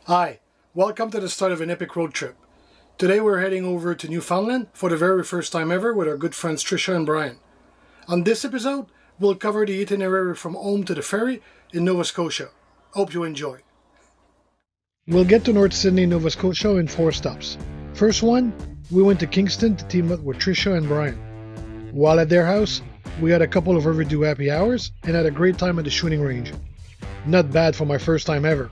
Hi, welcome to the start of an epic road trip. Today we're heading over to Newfoundland for the very first time ever with our good friends Trisha and Brian. On this episode, we'll cover the itinerary from home to the ferry in Nova Scotia. Hope you enjoy. We'll get to North Sydney, Nova Scotia in 4 stops. First one, we went to Kingston to team up with Trisha and Brian. While at their house, we had a couple of overdue happy hours and had a great time at the shooting range. Not bad for my first time ever.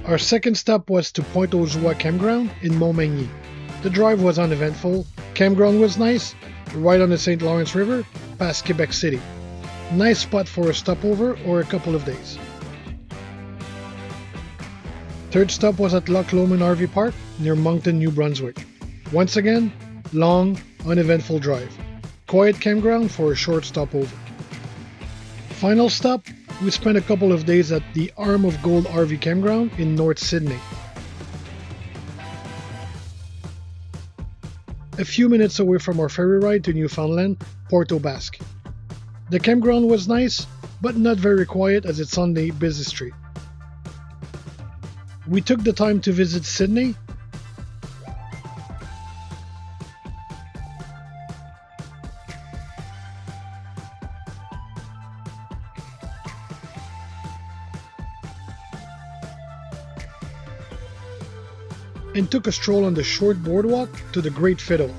Our second stop was to Pointe Campground in Montmagny. The drive was uneventful, campground was nice, right on the St. Lawrence River, past Quebec City. Nice spot for a stopover or a couple of days. Third stop was at Loch Lomond RV Park near Moncton, New Brunswick. Once again, long, uneventful drive. Quiet campground for a short stopover. Final stop, we spent a couple of days at the Arm of Gold RV Campground in North Sydney. A few minutes away from our ferry ride to Newfoundland, Port Basques. The campground was nice, but not very quiet as it's on the busy street. We took the time to visit Sydney, and took a stroll on the short boardwalk to the Great Fiddle.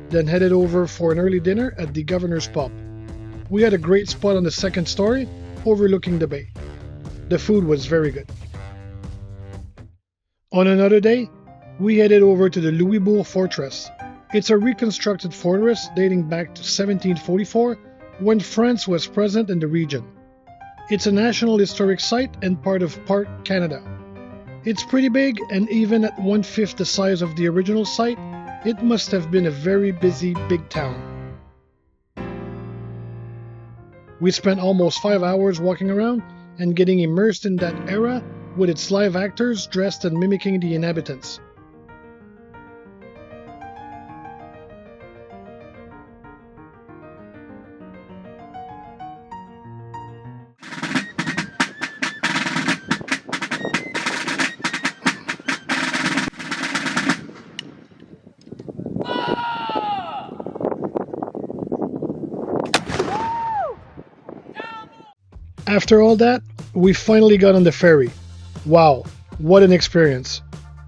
Then headed over for an early dinner at the Governor's Pub. We had a great spot on the second story, overlooking the bay. The food was very good. On another day, we headed over to the Louisbourg Fortress. It's a reconstructed fortress dating back to 1744, when France was present in the region. It's a National Historic Site and part of Park Canada. It's pretty big, and even at 1/5 the size of the original site, it must have been a very busy big town. We spent almost 5 hours walking around and getting immersed in that era with its live actors dressed and mimicking the inhabitants. After all that, we finally got on the ferry. Wow, what an experience.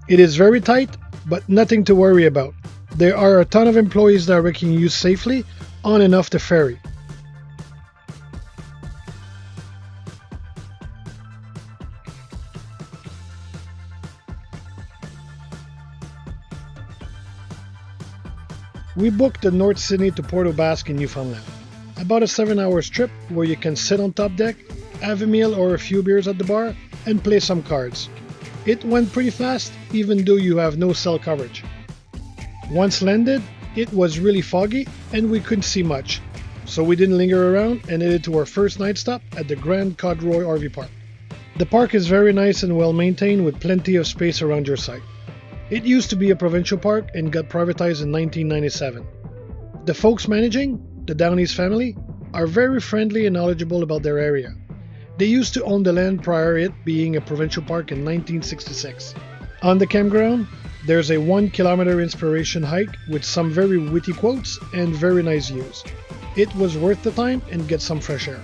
It is very tight, but nothing to worry about. There are a ton of employees directing you safely on and off the ferry. We booked the North Sydney to Port Basques in Newfoundland. About a 7-hour trip where you can sit on top deck, have a meal or a few beers at the bar, and play some cards. It went pretty fast, even though you have no cell coverage. Once landed, it was really foggy and we couldn't see much, so we didn't linger around and headed to our first night stop at the Grand Codroy RV Park. The park is very nice and well maintained with plenty of space around your site. It used to be a provincial park and got privatized in 1997. The folks managing, the Downey's family, are very friendly and knowledgeable about their area. They used to own the land prior it being a provincial park in 1966. On the campground, there's a 1-kilometer inspiration hike with some very witty quotes and very nice views. It was worth the time and get some fresh air.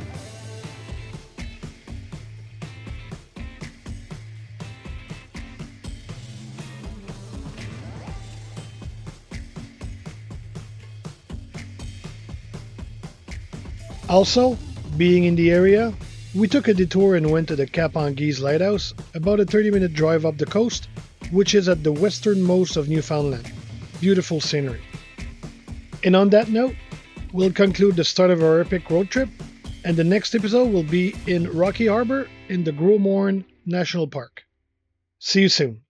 Also, being in the area, we took a detour and went to the Cape Anguille Lighthouse, about a 30-minute drive up the coast, which is at the westernmost of Newfoundland. Beautiful scenery. And on that note, we'll conclude the start of our epic road trip, and the next episode will be in Rocky Harbour in the Gros Morne National Park. See you soon.